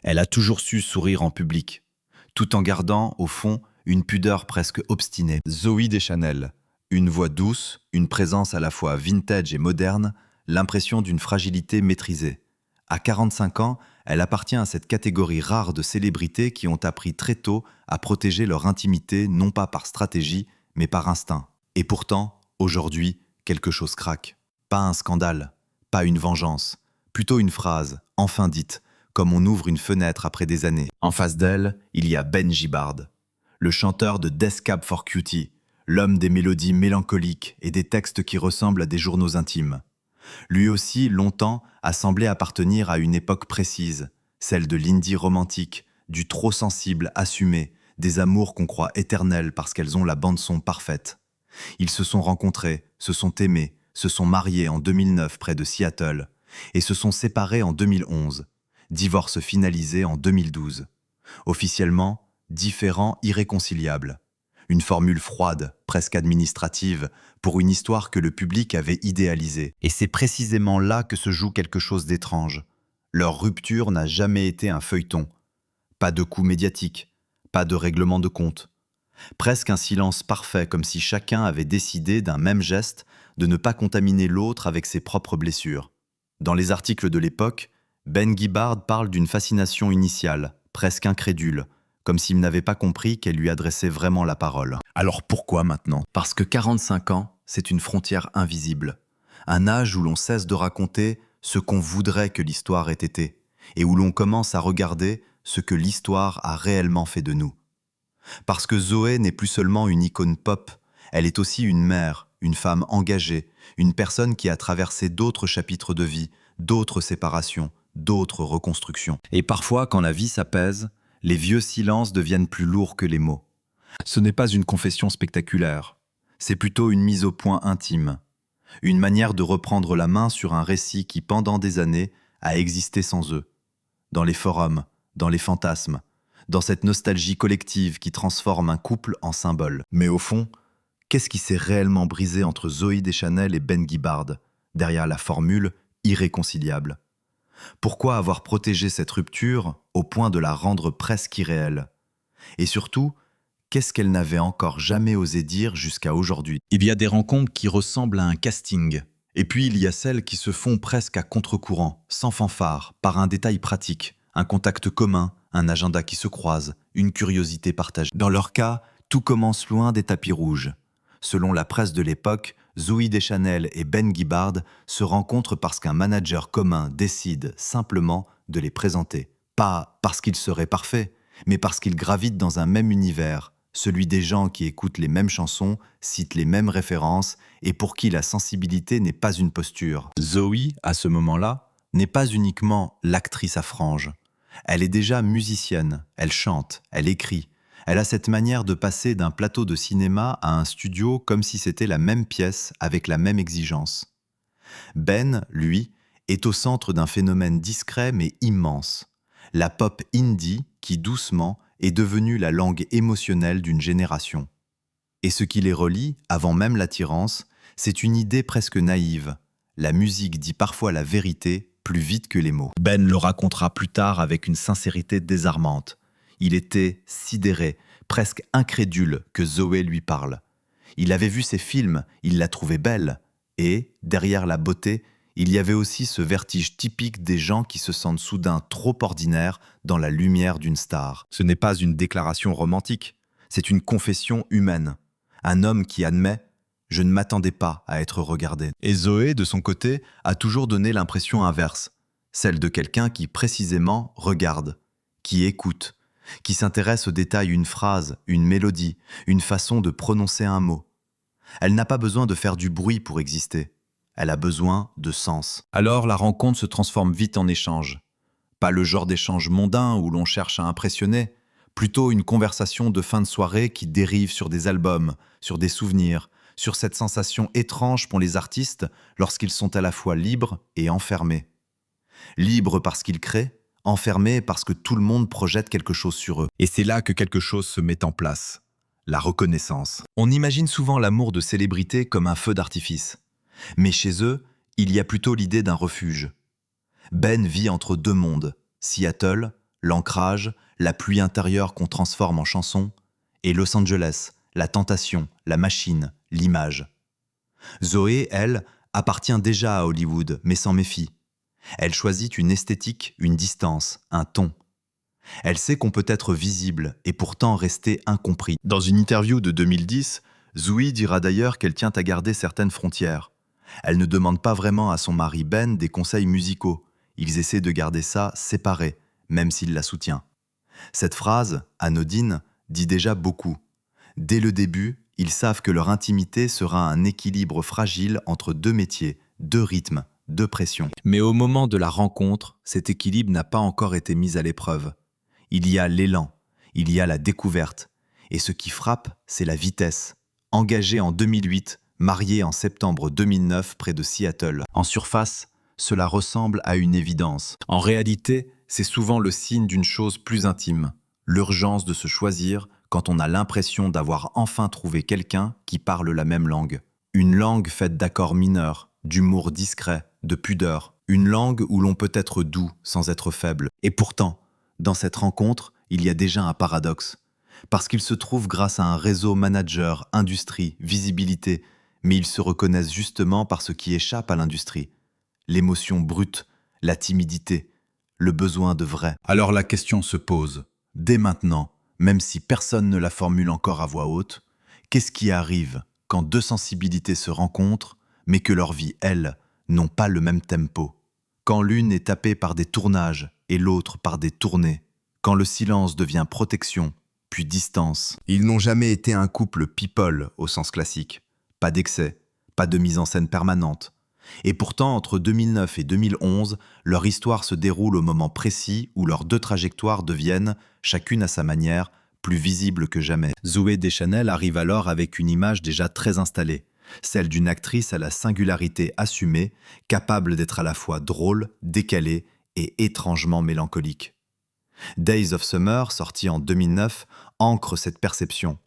Elle a toujours su sourire en public, tout en gardant, au fond, une pudeur presque obstinée. Zooey Deschanel, une voix douce, une présence à la fois vintage et moderne, l'impression d'une fragilité maîtrisée. À 45 ans, elle appartient à cette catégorie rare de célébrités qui ont appris très tôt à protéger leur intimité non pas par stratégie, mais par instinct. Et pourtant, aujourd'hui, quelque chose craque. Pas un scandale, pas une vengeance, plutôt une phrase, enfin dite, comme on ouvre une fenêtre après des années. En face d'elle, il y a Ben Gibbard, le chanteur de Death Cab for Cutie, l'homme des mélodies mélancoliques et des textes qui ressemblent à des journaux intimes. Lui aussi, longtemps, a semblé appartenir à une époque précise, celle de l'indie romantique, du trop sensible assumé, des amours qu'on croit éternels parce qu'elles ont la bande-son parfaite. Ils se sont rencontrés, se sont aimés, se sont mariés en 2009 près de Seattle, et se sont séparés en 2011. Divorce finalisé en 2012. Officiellement, différents irréconciliables. Une formule froide, presque administrative, pour une histoire que le public avait idéalisée. Et c'est précisément là que se joue quelque chose d'étrange. Leur rupture n'a jamais été un feuilleton. Pas de coup médiatique, pas de règlement de compte. Presque un silence parfait, comme si chacun avait décidé d'un même geste de ne pas contaminer l'autre avec ses propres blessures. Dans les articles de l'époque, Ben Gibbard parle d'une fascination initiale, presque incrédule, comme s'il n'avait pas compris qu'elle lui adressait vraiment la parole. Alors pourquoi maintenant ? Parce que 45 ans, c'est une frontière invisible. Un âge où l'on cesse de raconter ce qu'on voudrait que l'histoire ait été, et où l'on commence à regarder ce que l'histoire a réellement fait de nous. Parce que Zoé n'est plus seulement une icône pop, elle est aussi une mère, une femme engagée, une personne qui a traversé d'autres chapitres de vie, d'autres séparations, d'autres reconstructions. Et parfois, quand la vie s'apaise, les vieux silences deviennent plus lourds que les mots. Ce n'est pas une confession spectaculaire, c'est plutôt une mise au point intime, une manière de reprendre la main sur un récit qui, pendant des années, a existé sans eux. Dans les forums, dans les fantasmes, dans cette nostalgie collective qui transforme un couple en symbole. Mais au fond, qu'est-ce qui s'est réellement brisé entre Zooey Deschanel et Ben Gibbard, derrière la formule irréconciliable ? Pourquoi avoir protégé cette rupture au point de la rendre presque irréelle ? Et surtout, qu'est-ce qu'elle n'avait encore jamais osé dire jusqu'à aujourd'hui ? Il y a des rencontres qui ressemblent à un casting. Et puis il y a celles qui se font presque à contre-courant, sans fanfare, par un détail pratique, un contact commun, un agenda qui se croise, une curiosité partagée. Dans leur cas, tout commence loin des tapis rouges. Selon la presse de l'époque, Zooey Deschanel et Ben Gibbard se rencontrent parce qu'un manager commun décide simplement de les présenter. Pas parce qu'ils seraient parfaits, mais parce qu'ils gravitent dans un même univers, celui des gens qui écoutent les mêmes chansons, citent les mêmes références et pour qui la sensibilité n'est pas une posture. Zooey, à ce moment-là, n'est pas uniquement l'actrice à franges. Elle est déjà musicienne, elle chante, elle écrit. Elle a cette manière de passer d'un plateau de cinéma à un studio comme si c'était la même pièce avec la même exigence. Ben, lui, est au centre d'un phénomène discret mais immense. La pop indie qui, doucement, est devenue la langue émotionnelle d'une génération. Et ce qui les relie, avant même l'attirance, c'est une idée presque naïve. La musique dit parfois la vérité plus vite que les mots. Ben le racontera plus tard avec une sincérité désarmante. Il était sidéré, presque incrédule que Zoé lui parle. Il avait vu ses films, il la trouvait belle. Et, derrière la beauté, il y avait aussi ce vertige typique des gens qui se sentent soudain trop ordinaires dans la lumière d'une star. Ce n'est pas une déclaration romantique, c'est une confession humaine. Un homme qui admet « je ne m'attendais pas à être regardé ». Et Zoé, de son côté, a toujours donné l'impression inverse, celle de quelqu'un qui précisément regarde, qui écoute, qui s'intéresse aux détails, une phrase, une mélodie, une façon de prononcer un mot. Elle n'a pas besoin de faire du bruit pour exister. Elle a besoin de sens. Alors la rencontre se transforme vite en échange. Pas le genre d'échange mondain où l'on cherche à impressionner, plutôt une conversation de fin de soirée qui dérive sur des albums, sur des souvenirs, sur cette sensation étrange qu'ont les artistes lorsqu'ils sont à la fois libres et enfermés. Libres parce qu'ils créent, enfermés parce que tout le monde projette quelque chose sur eux. Et c'est là que quelque chose se met en place. La reconnaissance. On imagine souvent l'amour de célébrités comme un feu d'artifice. Mais chez eux, il y a plutôt l'idée d'un refuge. Ben vit entre deux mondes, Seattle, l'ancrage, la pluie intérieure qu'on transforme en chanson, et Los Angeles, la tentation, la machine, l'image. Zoé, elle, appartient déjà à Hollywood, mais s'en méfie. Elle choisit une esthétique, une distance, un ton. Elle sait qu'on peut être visible et pourtant rester incompris. Dans une interview de 2010, Zoé dira d'ailleurs qu'elle tient à garder certaines frontières. Elle ne demande pas vraiment à son mari Ben des conseils musicaux. Ils essaient de garder ça séparé, même s'il la soutient. Cette phrase, anodine, dit déjà beaucoup. Dès le début, ils savent que leur intimité sera un équilibre fragile entre deux métiers, deux rythmes, deux pressions. Mais au moment de la rencontre, cet équilibre n'a pas encore été mis à l'épreuve. Il y a l'élan, il y a la découverte. Et ce qui frappe, c'est la vitesse. Engagée en 2008, mariée en septembre 2009 près de Seattle. En surface, cela ressemble à une évidence. En réalité, c'est souvent le signe d'une chose plus intime. L'urgence de se choisir quand on a l'impression d'avoir enfin trouvé quelqu'un qui parle la même langue. Une langue faite d'accords mineurs, d'humour discret, de pudeur. Une langue où l'on peut être doux sans être faible. Et pourtant, dans cette rencontre, il y a déjà un paradoxe. Parce qu'ils se trouvent grâce à un réseau manager, industrie, visibilité, mais ils se reconnaissent justement par ce qui échappe à l'industrie. L'émotion brute, la timidité, le besoin de vrai. Alors la question se pose, dès maintenant, même si personne ne la formule encore à voix haute, qu'est-ce qui arrive quand deux sensibilités se rencontrent, mais que leurs vies, elles, n'ont pas le même tempo? Quand l'une est tapée par des tournages et l'autre par des tournées, quand le silence devient protection, puis distance. Ils n'ont jamais été un couple people au sens classique. Pas d'excès, pas de mise en scène permanente. Et pourtant, entre 2009 et 2011, leur histoire se déroule au moment précis où leurs deux trajectoires deviennent, chacune à sa manière, plus visibles que jamais. Zooey Deschanel arrive alors avec une image déjà très installée, celle d'une actrice à la singularité assumée, capable d'être à la fois drôle, décalée et étrangement mélancolique. Days of Summer, sorti en 2009, ancre cette perception.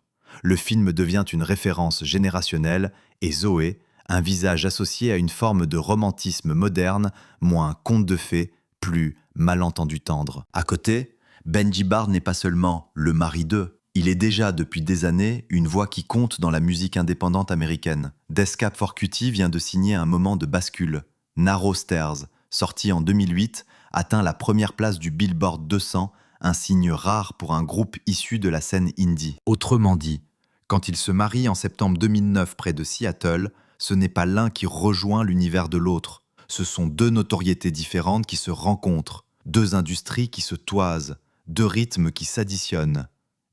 Le film devient une référence générationnelle et Zoé, un visage associé à une forme de romantisme moderne, moins conte de fées, plus malentendu tendre. À côté, Benji Bard n'est pas seulement le mari d'eux, il est déjà depuis des années une voix qui compte dans la musique indépendante américaine. Death Cab for Cutie vient de signer un moment de bascule. Narrow Stairs, sorti en 2008, atteint la première place du Billboard 200, un signe rare pour un groupe issu de la scène indie. Autrement dit, quand ils se marient en septembre 2009 près de Seattle, ce n'est pas l'un qui rejoint l'univers de l'autre. Ce sont deux notoriétés différentes qui se rencontrent, deux industries qui se toisent, deux rythmes qui s'additionnent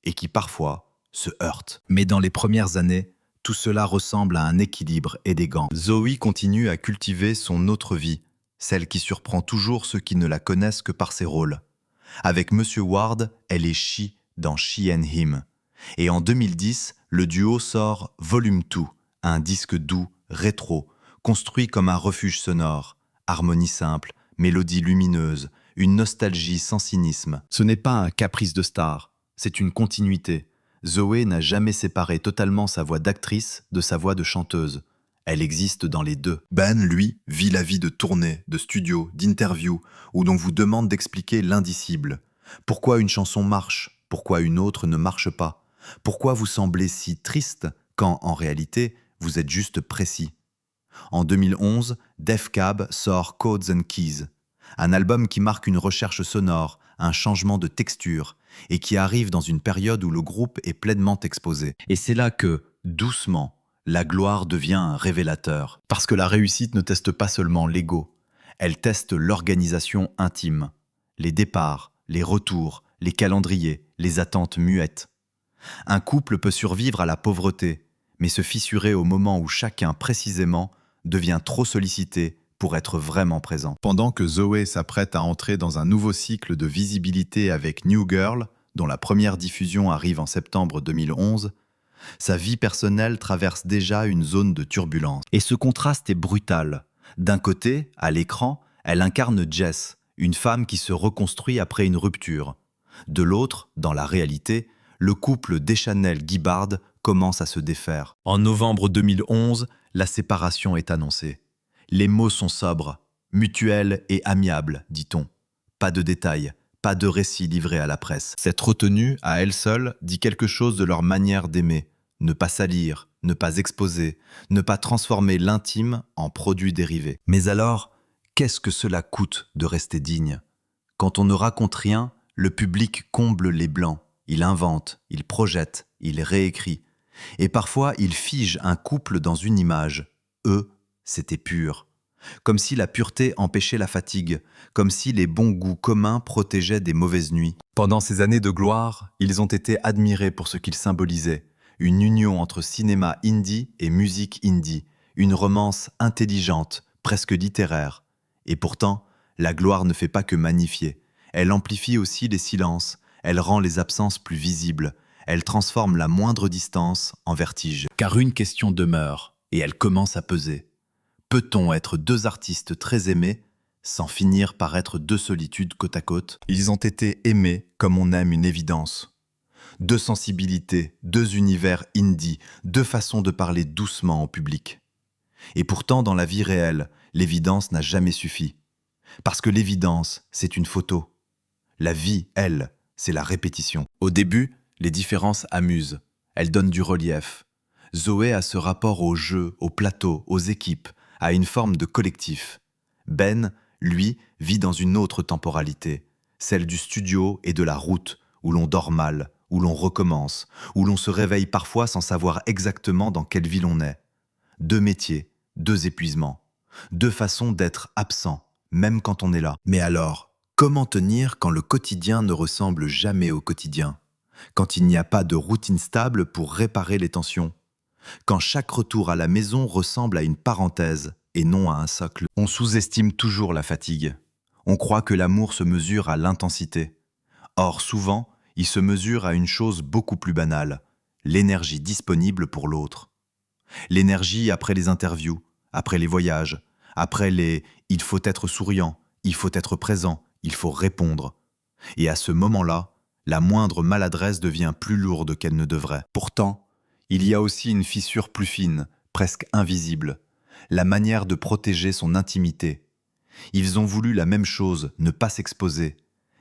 et qui parfois se heurtent. Mais dans les premières années, tout cela ressemble à un équilibre élégant. Zoé continue à cultiver son autre vie, celle qui surprend toujours ceux qui ne la connaissent que par ses rôles. Avec Monsieur Ward, elle est She dans She and Him. Et en 2010, le duo sort Volume 2, un disque doux, rétro, construit comme un refuge sonore, harmonie simple, mélodie lumineuse, une nostalgie sans cynisme. Ce n'est pas un caprice de star, c'est une continuité. Zoé n'a jamais séparé totalement sa voix d'actrice de sa voix de chanteuse. Elle existe dans les deux. Ben, lui, vit la vie de tournée, de studio, d'interview, où l'on vous demande d'expliquer l'indicible. Pourquoi une chanson marche? Pourquoi une autre ne marche pas? Pourquoi vous semblez si triste quand, en réalité, vous êtes juste précis? En 2011, Def Cab sort Codes and Keys, un album qui marque une recherche sonore, un changement de texture, et qui arrive dans une période où le groupe est pleinement exposé. Et c'est là que, doucement, la gloire devient un révélateur. Parce que la réussite ne teste pas seulement l'ego, elle teste l'organisation intime, les départs, les retours, les calendriers, les attentes muettes. Un couple peut survivre à la pauvreté, mais se fissurer au moment où chacun, précisément, devient trop sollicité pour être vraiment présent. Pendant que Zoé s'apprête à entrer dans un nouveau cycle de visibilité avec New Girl, dont la première diffusion arrive en septembre 2011, sa vie personnelle traverse déjà une zone de turbulence. Et ce contraste est brutal. D'un côté, à l'écran, elle incarne Jess, une femme qui se reconstruit après une rupture. De l'autre, dans la réalité, le couple Deschanel-Guibard commence à se défaire. En novembre 2011, la séparation est annoncée. Les mots sont sobres, mutuels et amiables, dit-on. Pas de détails, pas de récit livré à la presse. Cette retenue, à elle seule, dit quelque chose de leur manière d'aimer. Ne pas salir, ne pas exposer, ne pas transformer l'intime en produit dérivé. Mais alors, qu'est-ce que cela coûte de rester digne? Quand on ne raconte rien, le public comble les blancs. Il invente, il projette, il réécrit. Et parfois, il fige un couple dans une image. Eux, c'était pur. Comme si la pureté empêchait la fatigue, comme si les bons goûts communs protégeaient des mauvaises nuits. Pendant ces années de gloire, ils ont été admirés pour ce qu'ils symbolisaient. Une union entre cinéma indie et musique indie, une romance intelligente, presque littéraire. Et pourtant, la gloire ne fait pas que magnifier. Elle amplifie aussi les silences, elle rend les absences plus visibles, elle transforme la moindre distance en vertige. Car une question demeure, et elle commence à peser. Peut-on être deux artistes très aimés sans finir par être deux solitudes côte à côte? Ils ont été aimés comme on aime une évidence. Deux sensibilités, deux univers indie, deux façons de parler doucement au public. Et pourtant, dans la vie réelle, l'évidence n'a jamais suffi. Parce que l'évidence, c'est une photo. La vie, elle, c'est la répétition. Au début, les différences amusent. Elles donnent du relief. Zoé a ce rapport au jeu, au plateau, aux équipes, à une forme de collectif. Ben, lui, vit dans une autre temporalité, celle du studio et de la route, où l'on dort mal, où l'on recommence, où l'on se réveille parfois sans savoir exactement dans quelle ville on est. Deux métiers, deux épuisements, deux façons d'être absent, même quand on est là. Mais alors, comment tenir quand le quotidien ne ressemble jamais au quotidien? Quand il n'y a pas de routine stable pour réparer les tensions? Quand chaque retour à la maison ressemble à une parenthèse et non à un socle? On sous-estime toujours la fatigue. On croit que l'amour se mesure à l'intensité. Or, souvent, il se mesure à une chose beaucoup plus banale, l'énergie disponible pour l'autre. L'énergie après les interviews, après les voyages, après les « il faut être souriant », « il faut être présent », « il faut répondre ». Et à ce moment-là, la moindre maladresse devient plus lourde qu'elle ne devrait. Pourtant, il y a aussi une fissure plus fine, presque invisible, la manière de protéger son intimité. Ils ont voulu la même chose, ne pas s'exposer,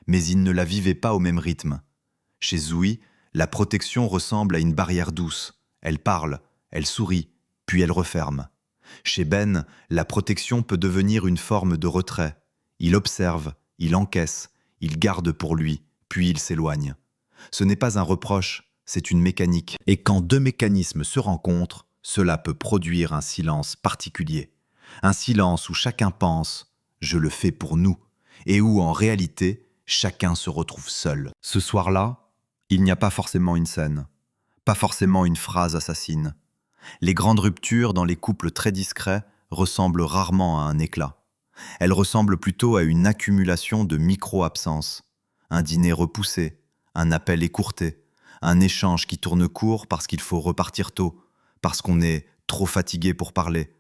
mais ils ne la vivaient pas au même rythme. Chez Zoui, la protection ressemble à une barrière douce. Elle parle, elle sourit, puis elle referme. Chez Ben, la protection peut devenir une forme de retrait. Il observe, il encaisse, il garde pour lui, puis il s'éloigne. Ce n'est pas un reproche, c'est une mécanique. Et quand deux mécanismes se rencontrent, cela peut produire un silence particulier. Un silence où chacun pense « je le fais pour nous » et où en réalité, chacun se retrouve seul. Ce soir-là, il n'y a pas forcément une scène, pas forcément une phrase assassine. Les grandes ruptures dans les couples très discrets ressemblent rarement à un éclat. Elles ressemblent plutôt à une accumulation de micro-absences. Un dîner repoussé, un appel écourté, un échange qui tourne court parce qu'il faut repartir tôt, parce qu'on est trop fatigué pour parler,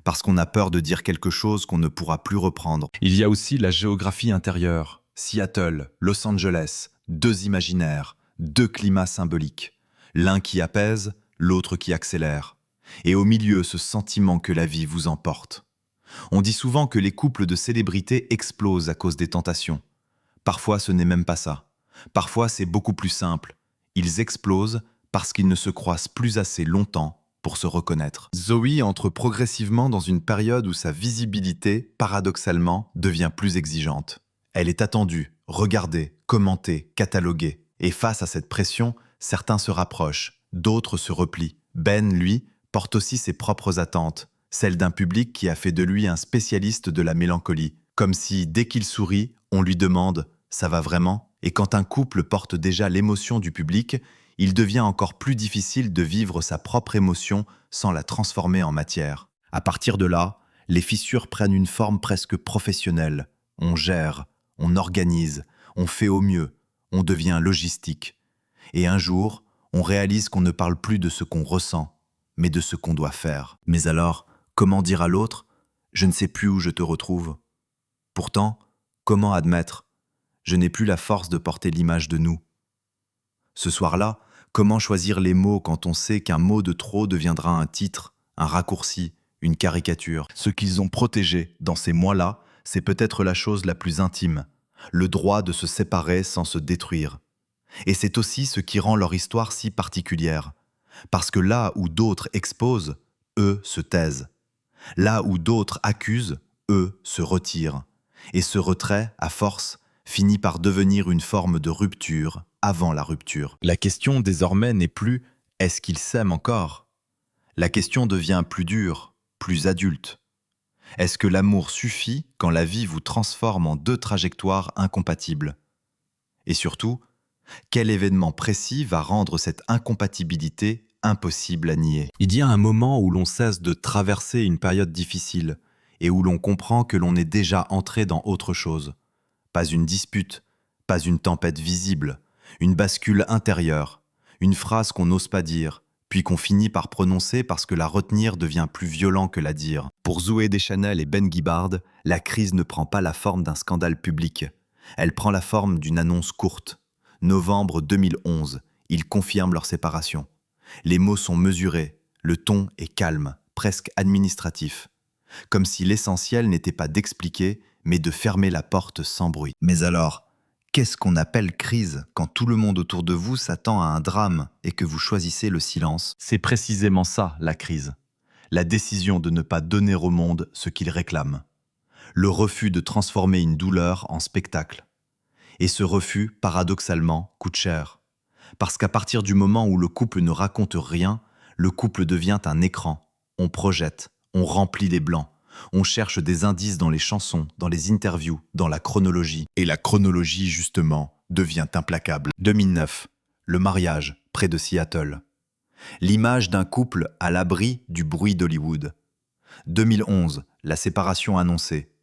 parce qu'on a peur de dire quelque chose qu'on ne pourra plus reprendre. Il y a aussi la géographie intérieure. Seattle, Los Angeles, deux imaginaires, deux climats symboliques. L'un qui apaise, l'autre qui accélère. Et au milieu, ce sentiment que la vie vous emporte. On dit souvent que les couples de célébrités explosent à cause des tentations. Parfois, ce n'est même pas ça. Parfois, c'est beaucoup plus simple. Ils explosent parce qu'ils ne se croisent plus assez longtemps pour se reconnaître. Zoé entre progressivement dans une période où sa visibilité, paradoxalement, devient plus exigeante. Elle est attendue, regardée, commentée, cataloguée. Et face à cette pression, certains se rapprochent, d'autres se replient. Ben, lui, porte aussi ses propres attentes, celles d'un public qui a fait de lui un spécialiste de la mélancolie. Comme si, dès qu'il sourit, on lui demande « ça va vraiment ?» Et quand un couple porte déjà l'émotion du public, il devient encore plus difficile de vivre sa propre émotion sans la transformer en matière. À partir de là, les fissures prennent une forme presque professionnelle. On gère, on organise, on fait au mieux, on devient logistique. Et un jour, on réalise qu'on ne parle plus de ce qu'on ressent, mais de ce qu'on doit faire. Mais alors, comment dire à l'autre « je ne sais plus où je te retrouve ». Pourtant, comment admettre « je n'ai plus la force de porter l'image de nous ». Ce soir-là, comment choisir les mots quand on sait qu'un mot de trop deviendra un titre, un raccourci, une caricature? Ce qu'ils ont protégé dans ces mois-là, c'est peut-être la chose la plus intime. le droit de se séparer sans se détruire. Et c'est aussi ce qui rend leur histoire si particulière. Parce que là où d'autres exposent, eux se taisent. Là où d'autres accusent, eux se retirent. Et ce retrait, à force, finit par devenir une forme de rupture avant la rupture. La question désormais n'est plus « est-ce qu'ils s'aiment encore ?» La question devient plus dure, plus adulte. Est-ce que l'amour suffit quand la vie vous transforme en deux trajectoires incompatibles? Et surtout, quel événement précis va rendre cette incompatibilité impossible à nier? Il y a un moment où l'on cesse de traverser une période difficile et où l'on comprend que l'on est déjà entré dans autre chose. Pas une dispute, pas une tempête visible, une bascule intérieure, une phrase qu'on n'ose pas dire, puis qu'on finit par prononcer parce que la retenir devient plus violent que la dire. Pour Zooey Deschanel et Ben Gibbard, la crise ne prend pas la forme d'un scandale public. Elle prend la forme d'une annonce courte. Novembre 2011, ils confirment leur séparation. Les mots sont mesurés, le ton est calme, presque administratif. Comme si l'essentiel n'était pas d'expliquer, mais de fermer la porte sans bruit. Mais alors, qu'est-ce qu'on appelle crise quand tout le monde autour de vous s'attend à un drame et que vous choisissez le silence? C'est précisément ça, la crise. La décision de ne pas donner au monde ce qu'il réclame. Le refus de transformer une douleur en spectacle. Et ce refus, paradoxalement, coûte cher. Parce qu'à partir du moment où le couple ne raconte rien, le couple devient un écran. On projette, on remplit les blancs. On cherche des indices dans les chansons, dans les interviews, dans la chronologie. Et la chronologie, justement, devient implacable. 2009, le mariage, près de Seattle. L'image d'un couple à l'abri du bruit d'Hollywood. 2011, la séparation annoncée.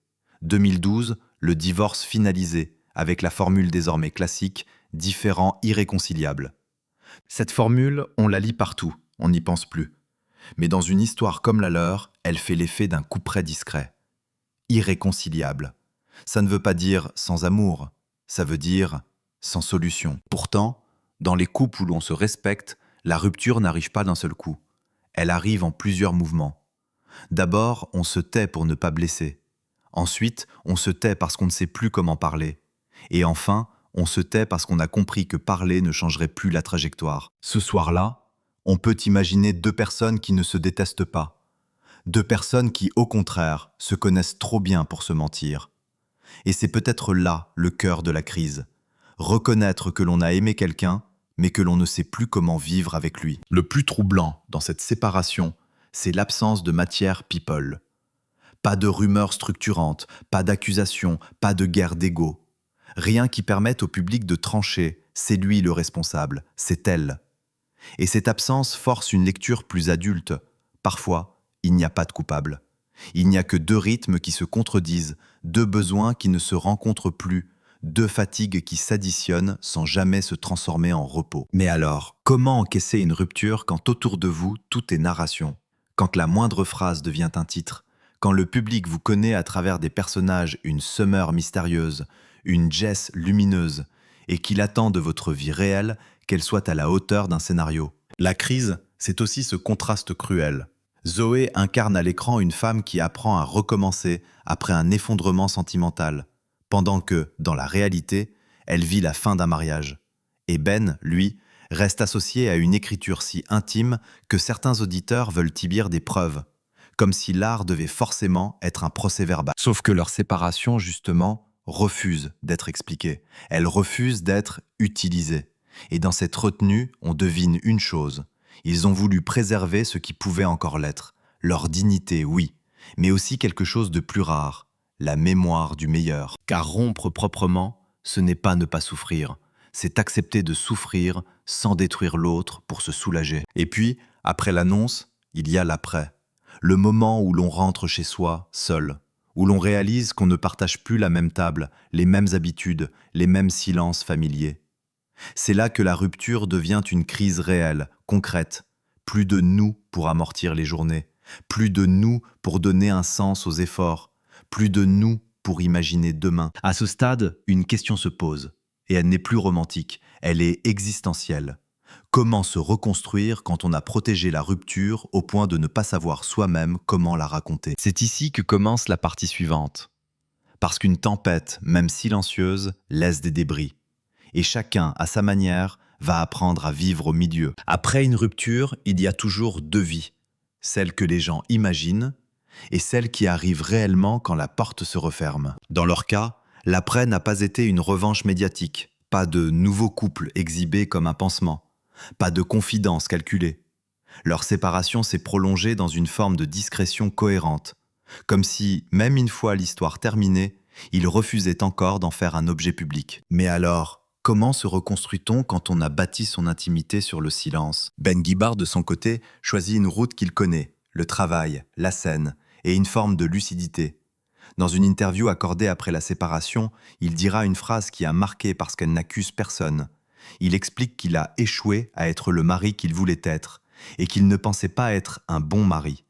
2012, le divorce finalisé, avec la formule désormais classique, différend irréconciliable. Cette formule, on la lit partout, on n'y pense plus. Mais dans une histoire comme la leur, elle fait l'effet d'un couperet discret. Irréconciliable. Ça ne veut pas dire sans amour, ça veut dire sans solution. Pourtant, dans les couples où l'on se respecte, la rupture n'arrive pas d'un seul coup. Elle arrive en plusieurs mouvements. D'abord, on se tait pour ne pas blesser. Ensuite, on se tait parce qu'on ne sait plus comment parler. Et enfin, on se tait parce qu'on a compris que parler ne changerait plus la trajectoire. Ce soir-là, on peut imaginer deux personnes qui ne se détestent pas. Deux personnes qui, au contraire, se connaissent trop bien pour se mentir. Et c'est peut-être là le cœur de la crise. Reconnaître que l'on a aimé quelqu'un, mais que l'on ne sait plus comment vivre avec lui. Le plus troublant dans cette séparation, c'est l'absence de matière people. Pas de rumeurs structurantes, pas d'accusations, pas de guerre d'ego. Rien qui permette au public de trancher, c'est lui le responsable, c'est elle. Et cette absence force une lecture plus adulte. Parfois, il n'y a pas de coupable. Il n'y a que deux rythmes qui se contredisent, deux besoins qui ne se rencontrent plus, deux fatigues qui s'additionnent sans jamais se transformer en repos. Mais alors, comment encaisser une rupture quand autour de vous, tout est narration? Quand la moindre phrase devient un titre? Quand le public vous connaît à travers des personnages, une Summer mystérieuse, une Jess lumineuse, et qu'il attend de votre vie réelle qu'elle soit à la hauteur d'un scénario. La crise, c'est aussi ce contraste cruel. Zooey incarne à l'écran une femme qui apprend à recommencer après un effondrement sentimental, pendant que, dans la réalité, elle vit la fin d'un mariage. Et Ben, lui, reste associé à une écriture si intime que certains auditeurs veulent y lire des preuves, comme si l'art devait forcément être un procès-verbal. Sauf que leur séparation, justement, refuse d'être expliquée. Elle refuse d'être utilisée. Et dans cette retenue, on devine une chose. Ils ont voulu préserver ce qui pouvait encore l'être. Leur dignité, oui, mais aussi quelque chose de plus rare, la mémoire du meilleur. Car rompre proprement, ce n'est pas ne pas souffrir. C'est accepter de souffrir sans détruire l'autre pour se soulager. Et puis, après l'annonce, il y a l'après. Le moment où l'on rentre chez soi, seul. Où l'on réalise qu'on ne partage plus la même table, les mêmes habitudes, les mêmes silences familiers. C'est là que la rupture devient une crise réelle, concrète. Plus de nous pour amortir les journées, plus de nous pour donner un sens aux efforts, plus de nous pour imaginer demain. À ce stade, une question se pose, et elle n'est plus romantique, elle est existentielle. Comment se reconstruire quand on a protégé la rupture au point de ne pas savoir soi-même comment la raconter? C'est ici que commence la partie suivante. Parce qu'une tempête, même silencieuse, laisse des débris. Et chacun, à sa manière, va apprendre à vivre au milieu. Après une rupture, il y a toujours deux vies. Celle que les gens imaginent et celle qui arrive réellement quand la porte se referme. Dans leur cas, l'après n'a pas été une revanche médiatique, pas de nouveaux couples exhibés comme un pansement, pas de confidences calculées. Leur séparation s'est prolongée dans une forme de discrétion cohérente, comme si, même une fois l'histoire terminée, ils refusaient encore d'en faire un objet public. Mais alors, comment se reconstruit-on quand on a bâti son intimité sur le silence? Ben Guibard, de son côté, choisit une route qu'il connaît, le travail, la scène, et une forme de lucidité. Dans une interview accordée après la séparation, il dira une phrase qui a marqué parce qu'elle n'accuse personne. Il explique qu'il a échoué à être le mari qu'il voulait être, et qu'il ne pensait pas être un bon mari.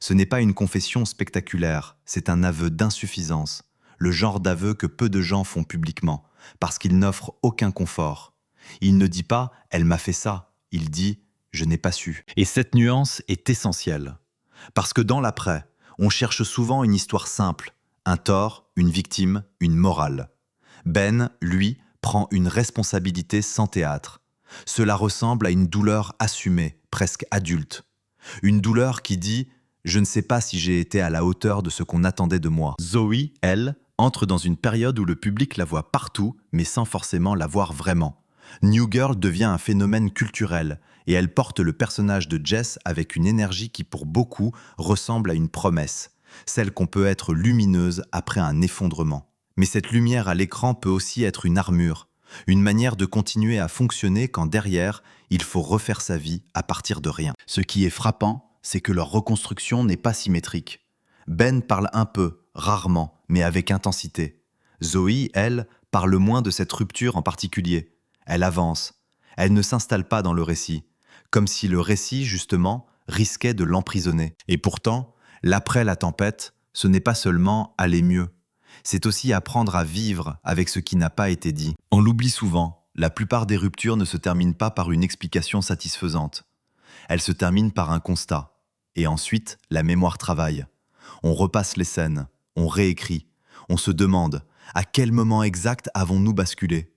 Ce n'est pas une confession spectaculaire, c'est un aveu d'insuffisance, le genre d'aveu que peu de gens font publiquement, parce qu'il n'offre aucun confort. Il ne dit pas « elle m'a fait ça », il dit « je n'ai pas su ». Et cette nuance est essentielle, parce que dans l'après, on cherche souvent une histoire simple, un tort, une victime, une morale. Ben, lui, prend une responsabilité sans théâtre. Cela ressemble à une douleur assumée, presque adulte. Une douleur qui dit « je ne sais pas si j'ai été à la hauteur de ce qu'on attendait de moi ». Zoe, elle, entre dans une période où le public la voit partout, mais sans forcément la voir vraiment. New Girl devient un phénomène culturel, et elle porte le personnage de Jess avec une énergie qui pour beaucoup ressemble à une promesse, celle qu'on peut être lumineuse après un effondrement. Mais cette lumière à l'écran peut aussi être une armure, une manière de continuer à fonctionner quand derrière, il faut refaire sa vie à partir de rien. Ce qui est frappant, c'est que leur reconstruction n'est pas symétrique. Ben parle un peu, rarement, mais avec intensité. Zoe, elle, parle moins de cette rupture en particulier. Elle avance. Elle ne s'installe pas dans le récit, comme si le récit, justement, risquait de l'emprisonner. Et pourtant, l'après la tempête, ce n'est pas seulement aller mieux. C'est aussi apprendre à vivre avec ce qui n'a pas été dit. On l'oublie souvent, la plupart des ruptures ne se terminent pas par une explication satisfaisante. Elles se terminent par un constat. Et ensuite, la mémoire travaille. On repasse les scènes, on réécrit, on se demande à quel moment exact avons-nous basculé.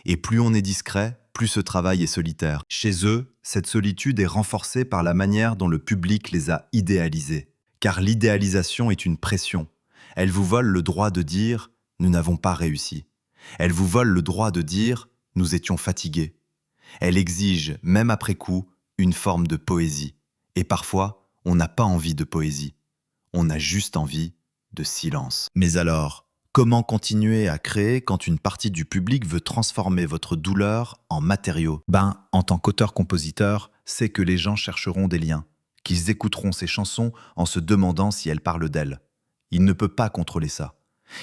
Et plus on est discret, plus ce travail est solitaire. Chez eux, cette solitude est renforcée par la manière dont le public les a idéalisés. Car l'idéalisation est une pression. Elle vous vole le droit de dire « nous n'avons pas réussi ». Elle vous vole le droit de dire « nous étions fatigués ». Elle exige, même après coup, une forme de poésie. Et parfois, on n'a pas envie de poésie. On a juste envie de silence. Mais alors, comment continuer à créer quand une partie du public veut transformer votre douleur en matériau? En tant qu'auteur-compositeur, c'est que les gens chercheront des liens, qu'ils écouteront ces chansons en se demandant si elles parlent d'elles. Il ne peut pas contrôler ça.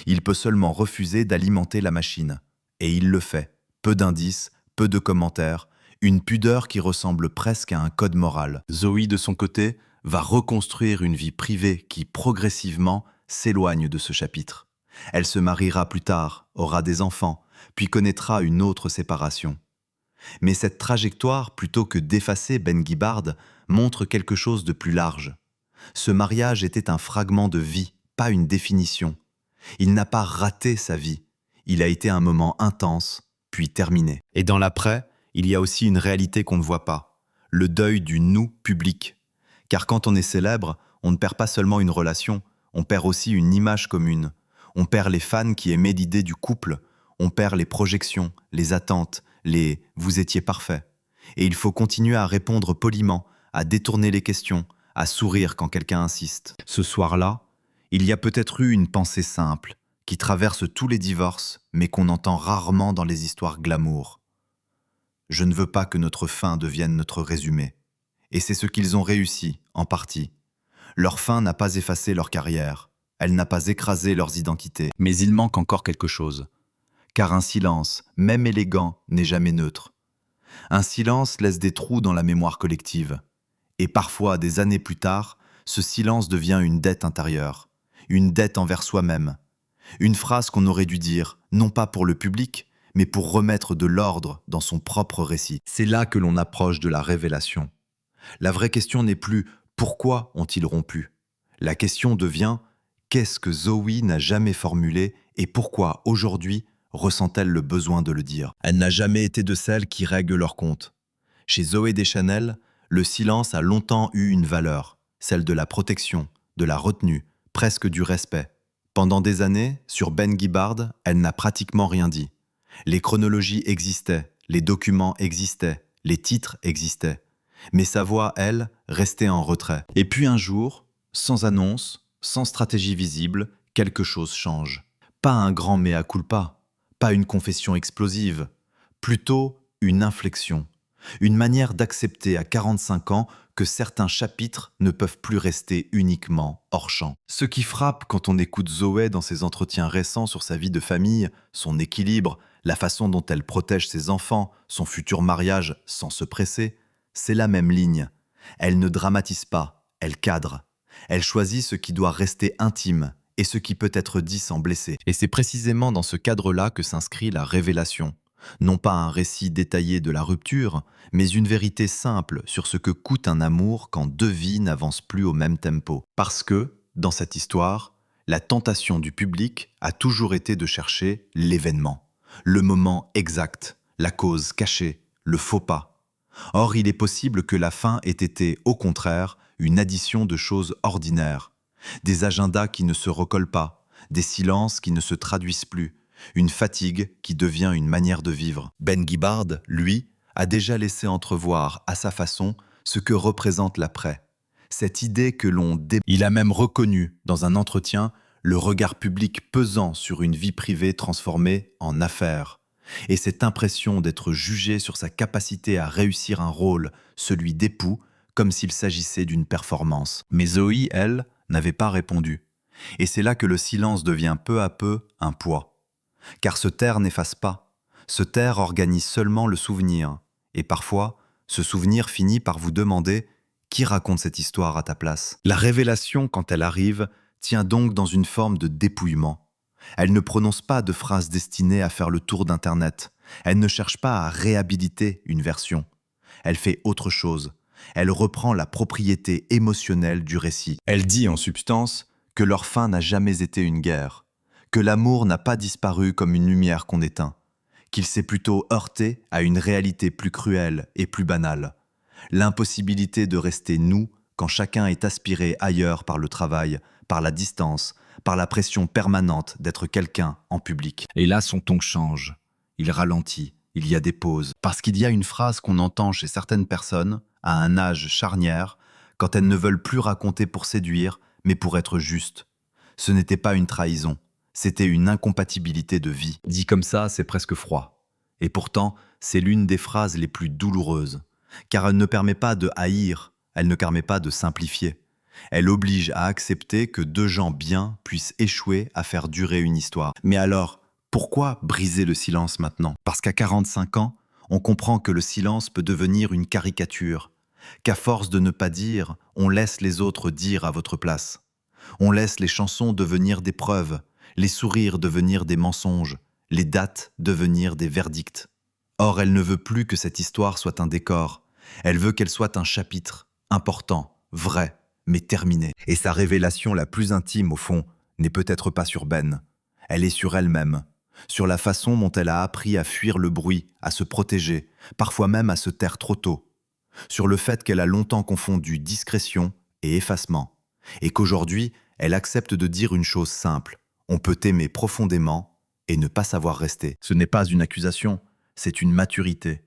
Il peut seulement refuser d'alimenter la machine. Et il le fait. Peu d'indices, peu de commentaires, une pudeur qui ressemble presque à un code moral. Zoe, de son côté, va reconstruire une vie privée qui, progressivement, s'éloigne de ce chapitre. Elle se mariera plus tard, aura des enfants, puis connaîtra une autre séparation. Mais cette trajectoire, plutôt que d'effacer Ben Guibard, montre quelque chose de plus large. Ce mariage était un fragment de vie, pas une définition. Il n'a pas raté sa vie. Il a été un moment intense, puis terminé. Et dans l'après, il y a aussi une réalité qu'on ne voit pas. Le deuil du nous public. Car quand on est célèbre, on ne perd pas seulement une relation, on perd aussi une image commune. On perd les fans qui aimaient l'idée du couple, on perd les projections, les attentes, les « vous étiez parfait ». Et il faut continuer à répondre poliment, à détourner les questions, à sourire quand quelqu'un insiste. Ce soir-là, il y a peut-être eu une pensée simple, qui traverse tous les divorces, mais qu'on entend rarement dans les histoires glamour. Je ne veux pas que notre fin devienne notre résumé. Et c'est ce qu'ils ont réussi, en partie. Leur fin n'a pas effacé leur carrière, elle n'a pas écrasé leurs identités. Mais il manque encore quelque chose. Car un silence, même élégant, n'est jamais neutre. Un silence laisse des trous dans la mémoire collective. Et parfois, des années plus tard, ce silence devient une dette intérieure, une dette envers soi-même. Une phrase qu'on aurait dû dire, non pas pour le public, mais pour remettre de l'ordre dans son propre récit. C'est là que l'on approche de la révélation. La vraie question n'est plus « pourquoi ont-ils rompu ?» La question devient Qu'est-ce que Zoé n'a jamais formulé et pourquoi, aujourd'hui, ressent-elle le besoin de le dire? Elle n'a jamais été de celles qui règlent leur compte. Chez Zooey Deschanel, le silence a longtemps eu une valeur, celle de la protection, de la retenue, presque du respect. Pendant des années, sur Ben Gibbard, elle n'a pratiquement rien dit. Les chronologies existaient, les documents existaient, les titres existaient. Mais sa voix, elle, restait en retrait. Et puis un jour, sans annonce, sans stratégie visible, quelque chose change. Pas un grand mea culpa, pas une confession explosive, plutôt une inflexion. Une manière d'accepter à 45 ans que certains chapitres ne peuvent plus rester uniquement hors champ. Ce qui frappe quand on écoute Zoé dans ses entretiens récents sur sa vie de famille, son équilibre, la façon dont elle protège ses enfants, son futur mariage sans se presser, c'est la même ligne. Elle ne dramatise pas, elle cadre. Elle choisit ce qui doit rester intime et ce qui peut être dit sans blesser. Et c'est précisément dans ce cadre-là que s'inscrit la révélation. Non pas un récit détaillé de la rupture, mais une vérité simple sur ce que coûte un amour quand deux vies n'avancent plus au même tempo. Parce que, dans cette histoire, la tentation du public a toujours été de chercher l'événement, le moment exact, la cause cachée, le faux pas. Or, il est possible que la fin ait été, au contraire, une addition de choses ordinaires, des agendas qui ne se recollent pas, des silences qui ne se traduisent plus, une fatigue qui devient une manière de vivre. Ben Gibbard, lui, a déjà laissé entrevoir à sa façon ce que représente l'après. Cette idée que Il a même reconnu, dans un entretien, le regard public pesant sur une vie privée transformée en affaire. Et cette impression d'être jugé sur sa capacité à réussir un rôle, celui d'époux, comme s'il s'agissait d'une performance. Mais Zoé, elle, n'avait pas répondu. Et c'est là que le silence devient peu à peu un poids. Car se taire n'efface pas. Se taire organise seulement le souvenir. Et parfois, ce souvenir finit par vous demander qui raconte cette histoire à ta place. La révélation, quand elle arrive, tient donc dans une forme de dépouillement. Elle ne prononce pas de phrases destinées à faire le tour d'Internet. Elle ne cherche pas à réhabiliter une version. Elle fait autre chose. Elle reprend la propriété émotionnelle du récit. Elle dit en substance que leur fin n'a jamais été une guerre, que l'amour n'a pas disparu comme une lumière qu'on éteint, qu'il s'est plutôt heurté à une réalité plus cruelle et plus banale, l'impossibilité de rester nous quand chacun est aspiré ailleurs par le travail, par la distance, par la pression permanente d'être quelqu'un en public. Et là, son ton change, il ralentit, il y a des pauses, parce qu'il y a une phrase qu'on entend chez certaines personnes, à un âge charnière, quand elles ne veulent plus raconter pour séduire, mais pour être justes. Ce n'était pas une trahison. C'était une incompatibilité de vie. Dit comme ça, c'est presque froid. Et pourtant, c'est l'une des phrases les plus douloureuses. Car elle ne permet pas de haïr, elle ne permet pas de simplifier. Elle oblige à accepter que deux gens bien puissent échouer à faire durer une histoire. Mais alors, pourquoi briser le silence maintenant? Parce qu'à 45 ans, on comprend que le silence peut devenir une caricature. Qu'à force de ne pas dire, on laisse les autres dire à votre place. On laisse les chansons devenir des preuves, les sourires devenir des mensonges, les dates devenir des verdicts. Or, elle ne veut plus que cette histoire soit un décor. Elle veut qu'elle soit un chapitre, important, vrai, mais terminé. Et sa révélation la plus intime, au fond, n'est peut-être pas sur Ben. Elle est sur elle-même, sur la façon dont elle a appris à fuir le bruit, à se protéger, parfois même à se taire trop tôt. Sur le fait qu'elle a longtemps confondu discrétion et effacement, et qu'aujourd'hui, elle accepte de dire une chose simple. On peut aimer profondément et ne pas savoir rester. Ce n'est pas une accusation, c'est une maturité.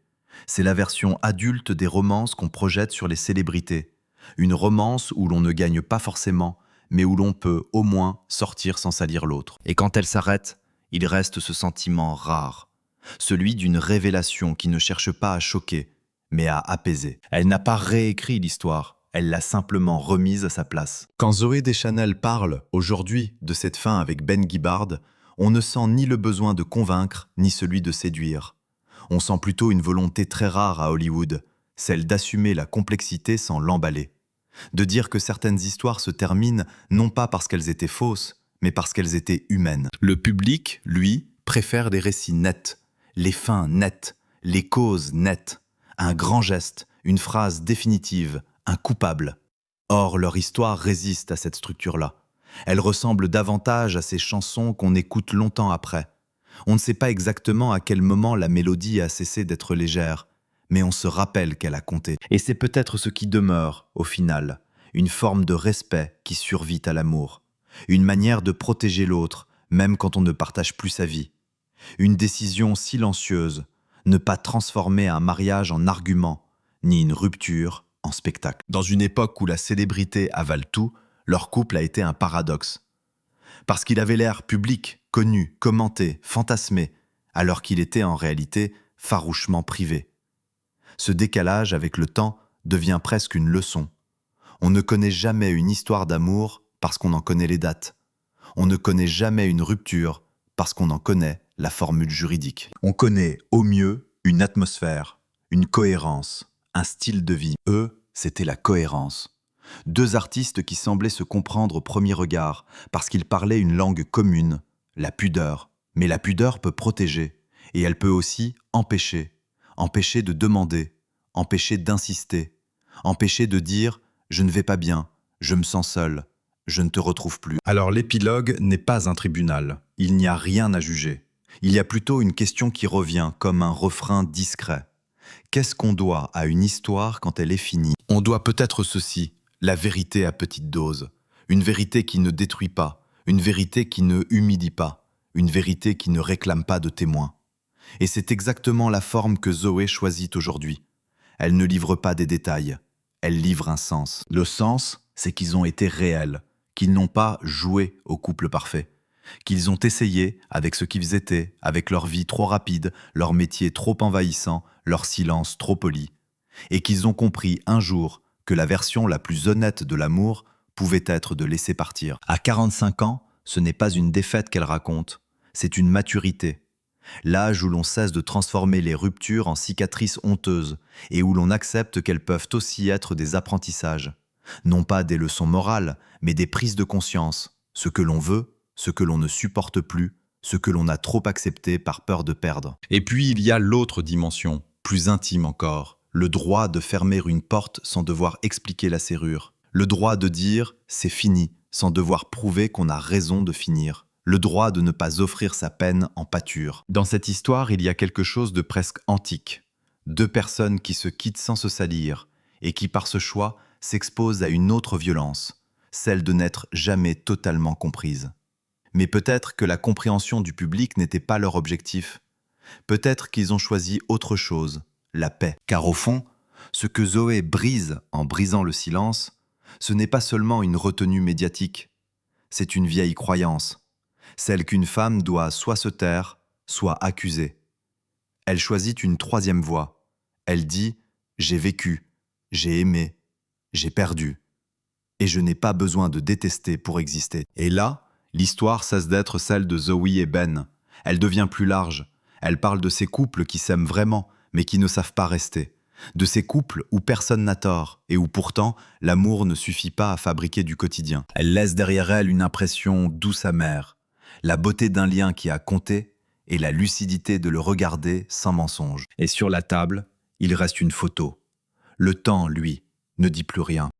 C'est la version adulte des romances qu'on projette sur les célébrités. Une romance où l'on ne gagne pas forcément, mais où l'on peut au moins sortir sans salir l'autre. Et quand elle s'arrête, il reste ce sentiment rare, celui d'une révélation qui ne cherche pas à choquer, mais à apaiser. Elle n'a pas réécrit l'histoire, elle l'a simplement remise à sa place. Quand Zooey Deschanel parle, aujourd'hui, de cette fin avec Ben Gibbard, on ne sent ni le besoin de convaincre, ni celui de séduire. On sent plutôt une volonté très rare à Hollywood, celle d'assumer la complexité sans l'emballer. De dire que certaines histoires se terminent non pas parce qu'elles étaient fausses, mais parce qu'elles étaient humaines. Le public, lui, préfère les récits nets, les fins nettes, les causes nettes, un grand geste, une phrase définitive, un coupable. Or, leur histoire résiste à cette structure-là. Elle ressemble davantage à ces chansons qu'on écoute longtemps après. On ne sait pas exactement à quel moment la mélodie a cessé d'être légère, mais on se rappelle qu'elle a compté. Et c'est peut-être ce qui demeure, au final, une forme de respect qui survit à l'amour, une manière de protéger l'autre, même quand on ne partage plus sa vie. Une décision silencieuse, ne pas transformer un mariage en argument, ni une rupture en spectacle. Dans une époque où la célébrité avale tout, leur couple a été un paradoxe. Parce qu'il avait l'air public, connu, commenté, fantasmé, alors qu'il était en réalité farouchement privé. Ce décalage, avec le temps, devient presque une leçon. On ne connaît jamais une histoire d'amour parce qu'on en connaît les dates. On ne connaît jamais une rupture parce qu'on en connaît la formule juridique. On connaît au mieux une atmosphère, une cohérence, un style de vie. Eux, c'était la cohérence. Deux artistes qui semblaient se comprendre au premier regard parce qu'ils parlaient une langue commune, la pudeur. Mais la pudeur peut protéger et elle peut aussi empêcher. Empêcher de demander, empêcher d'insister, empêcher de dire « je ne vais pas bien, je me sens seul, je ne te retrouve plus ». Alors l'épilogue n'est pas un tribunal, il n'y a rien à juger. Il y a plutôt une question qui revient comme un refrain discret. Qu'est-ce qu'on doit à une histoire quand elle est finie? On doit peut-être ceci, la vérité à petite dose. Une vérité qui ne détruit pas, une vérité qui ne humilie pas, une vérité qui ne réclame pas de témoins. Et c'est exactement la forme que Zoé choisit aujourd'hui. Elle ne livre pas des détails, elle livre un sens. Le sens, c'est qu'ils ont été réels, qu'ils n'ont pas joué au couple parfait, qu'ils ont essayé avec ce qu'ils étaient, avec leur vie trop rapide, leur métier trop envahissant, leur silence trop poli, et qu'ils ont compris un jour que la version la plus honnête de l'amour pouvait être de laisser partir. À 45 ans, ce n'est pas une défaite qu'elle raconte, c'est une maturité. L'âge où l'on cesse de transformer les ruptures en cicatrices honteuses et où l'on accepte qu'elles peuvent aussi être des apprentissages. Non pas des leçons morales, mais des prises de conscience. Ce que l'on veut, ce que l'on ne supporte plus, ce que l'on a trop accepté par peur de perdre. Et puis il y a l'autre dimension, plus intime encore, le droit de fermer une porte sans devoir expliquer la serrure. Le droit de dire « c'est fini » sans devoir prouver qu'on a raison de finir. Le droit de ne pas offrir sa peine en pâture. Dans cette histoire, il y a quelque chose de presque antique. Deux personnes qui se quittent sans se salir et qui, par ce choix, s'exposent à une autre violence, celle de n'être jamais totalement comprises. Mais peut-être que la compréhension du public n'était pas leur objectif. Peut-être qu'ils ont choisi autre chose, la paix. Car au fond, ce que Zoé brise en brisant le silence, ce n'est pas seulement une retenue médiatique, c'est une vieille croyance. Celle qu'une femme doit soit se taire, soit accuser. Elle choisit une troisième voie. Elle dit « j'ai vécu, j'ai aimé, j'ai perdu. Et je n'ai pas besoin de détester pour exister. » Et là, l'histoire cesse d'être celle de Zoé et Ben. Elle devient plus large. Elle parle de ces couples qui s'aiment vraiment, mais qui ne savent pas rester. De ces couples où personne n'a tort et où pourtant l'amour ne suffit pas à fabriquer du quotidien. Elle laisse derrière elle une impression douce amère. La beauté d'un lien qui a compté et la lucidité de le regarder sans mensonge. Et sur la table, il reste une photo. Le temps, lui, ne dit plus rien.